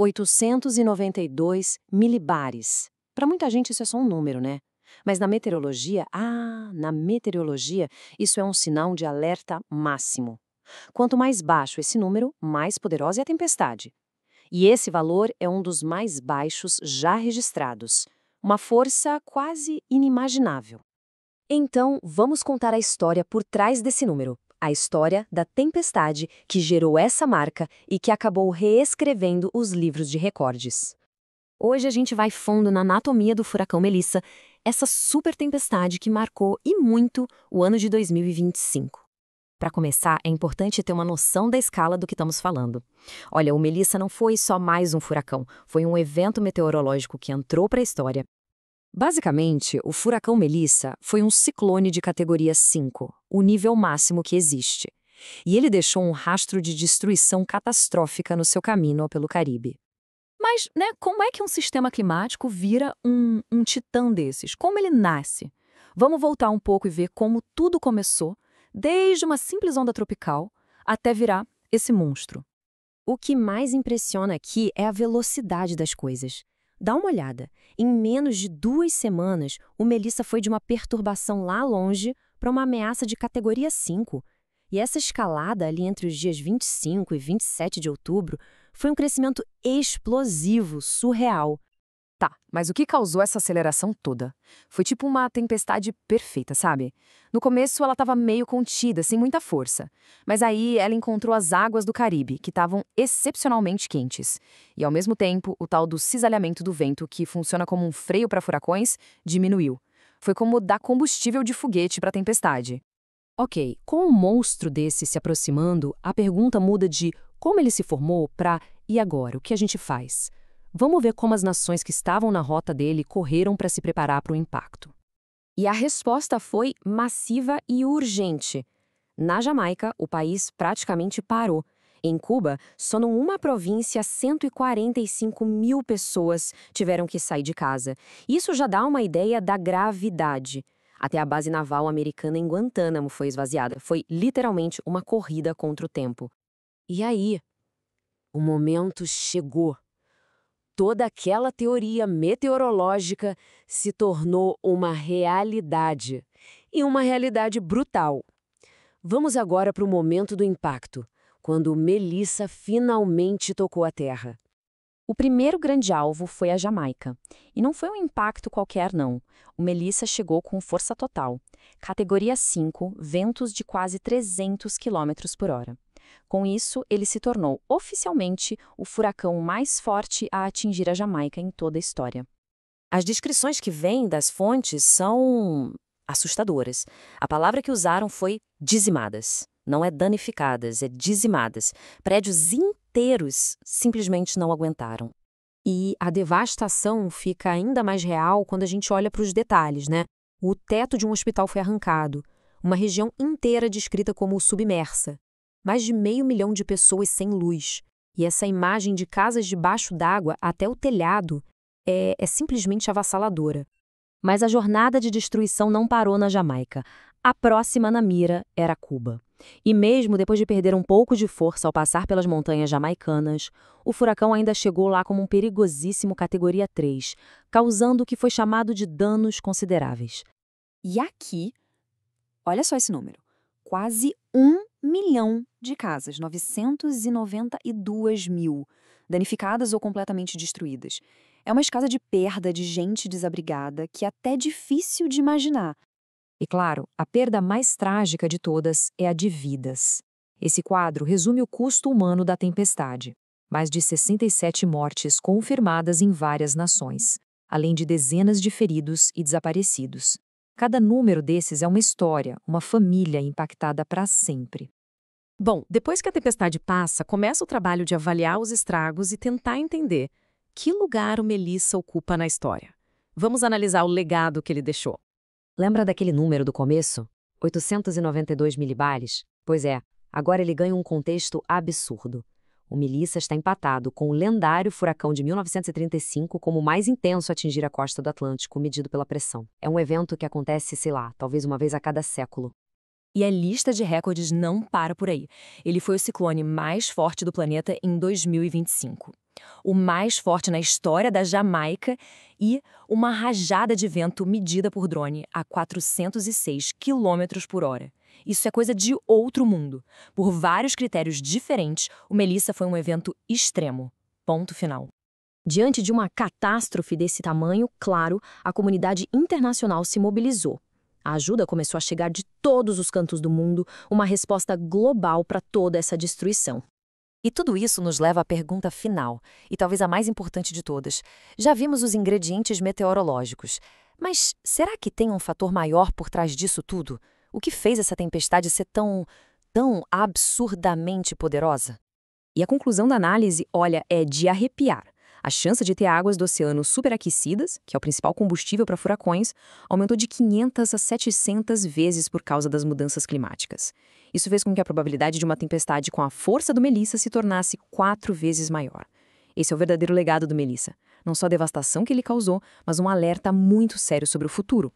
892 milibares. Para muita gente isso é só um número, né? Mas na meteorologia, isso é um sinal de alerta máximo. Quanto mais baixo esse número, mais poderosa é a tempestade. E esse valor é um dos mais baixos já registrados. Uma força quase inimaginável. Então, vamos contar a história por trás desse número. A história da tempestade que gerou essa marca e que acabou reescrevendo os livros de recordes. Hoje a gente vai fundo na anatomia do furacão Melissa, essa super tempestade que marcou e muito o ano de 2025. Para começar, é importante ter uma noção da escala do que estamos falando. Olha, o Melissa não foi só mais um furacão, foi um evento meteorológico que entrou para a história. Basicamente, o furacão Melissa foi um ciclone de categoria 5, o nível máximo que existe. E ele deixou um rastro de destruição catastrófica no seu caminho pelo Caribe. Mas, como é que um sistema climático vira um titã desses? Como ele nasce? Vamos voltar um pouco e ver como tudo começou, desde uma simples onda tropical até virar esse monstro. O que mais impressiona aqui é a velocidade das coisas. Dá uma olhada. Em menos de 2 semanas, o Melissa foi de uma perturbação lá longe para uma ameaça de categoria 5. E essa escalada ali entre os dias 25 e 27 de outubro foi um crescimento explosivo, surreal. Tá, mas o que causou essa aceleração toda? Foi tipo uma tempestade perfeita, sabe? No começo ela estava meio contida, sem muita força. Mas aí ela encontrou as águas do Caribe, que estavam excepcionalmente quentes. E ao mesmo tempo, o tal do cisalhamento do vento, que funciona como um freio para furacões, diminuiu. Foi como dar combustível de foguete para a tempestade. Ok, com um monstro desse se aproximando, a pergunta muda de como ele se formou para e agora, o que a gente faz? Vamos ver como as nações que estavam na rota dele correram para se preparar para o impacto. E a resposta foi massiva e urgente. Na Jamaica, o país praticamente parou. Em Cuba, só numa província, 145 mil pessoas tiveram que sair de casa. Isso já dá uma ideia da gravidade. Até a base naval americana em Guantánamo foi esvaziada. Foi literalmente uma corrida contra o tempo. E aí? O momento chegou. Toda aquela teoria meteorológica se tornou uma realidade. E uma realidade brutal. Vamos agora para o momento do impacto, quando Melissa finalmente tocou a terra. O primeiro grande alvo foi a Jamaica. E não foi um impacto qualquer, não. O Melissa chegou com força total. Categoria 5, ventos de quase 300 km por hora. Com isso, ele se tornou oficialmente o furacão mais forte a atingir a Jamaica em toda a história. As descrições que vêm das fontes são assustadoras. A palavra que usaram foi dizimadas. Não é danificadas, é dizimadas. Prédios inteiros simplesmente não aguentaram. E a devastação fica ainda mais real quando a gente olha para os detalhes, né? O teto de um hospital foi arrancado, uma região inteira descrita como submersa. Mais de 500 mil de pessoas sem luz. E essa imagem de casas debaixo d'água até o telhado é simplesmente avassaladora. Mas a jornada de destruição não parou na Jamaica. A próxima na mira era Cuba. E mesmo depois de perder um pouco de força ao passar pelas montanhas jamaicanas, o furacão ainda chegou lá como um perigosíssimo categoria 3, causando o que foi chamado de danos consideráveis. E aqui, olha só esse número, quase 1 milhão de casas, 992 mil, danificadas ou completamente destruídas. É uma escala de perda de gente desabrigada que é até difícil de imaginar. E claro, a perda mais trágica de todas é a de vidas. Esse quadro resume o custo humano da tempestade. Mais de 67 mortes confirmadas em várias nações, além de dezenas de feridos e desaparecidos. Cada número desses é uma história, uma família impactada para sempre. Bom, depois que a tempestade passa, começa o trabalho de avaliar os estragos e tentar entender que lugar o Melissa ocupa na história. Vamos analisar o legado que ele deixou. Lembra daquele número do começo? 892 milibares? Pois é, agora ele ganha um contexto absurdo. O Melissa está empatado com o lendário furacão de 1935 como o mais intenso a atingir a costa do Atlântico, medido pela pressão. É um evento que acontece, sei lá, talvez uma vez a cada século. E a lista de recordes não para por aí. Ele foi o ciclone mais forte do planeta em 2025. O mais forte na história da Jamaica e uma rajada de vento medida por drone a 406 quilômetros por hora. Isso é coisa de outro mundo. Por vários critérios diferentes, o Melissa foi um evento extremo. Ponto final. Diante de uma catástrofe desse tamanho, claro, a comunidade internacional se mobilizou. A ajuda começou a chegar de todos os cantos do mundo, uma resposta global para toda essa destruição. E tudo isso nos leva à pergunta final, e talvez a mais importante de todas. Já vimos os ingredientes meteorológicos, mas será que tem um fator maior por trás disso tudo? O que fez essa tempestade ser tão absurdamente poderosa? E a conclusão da análise, olha, é de arrepiar. A chance de ter águas do oceano superaquecidas, que é o principal combustível para furacões, aumentou de 500 a 700 vezes por causa das mudanças climáticas. Isso fez com que a probabilidade de uma tempestade com a força do Melissa se tornasse 4 vezes maior. Esse é o verdadeiro legado do Melissa. Não só a devastação que ele causou, mas um alerta muito sério sobre o futuro.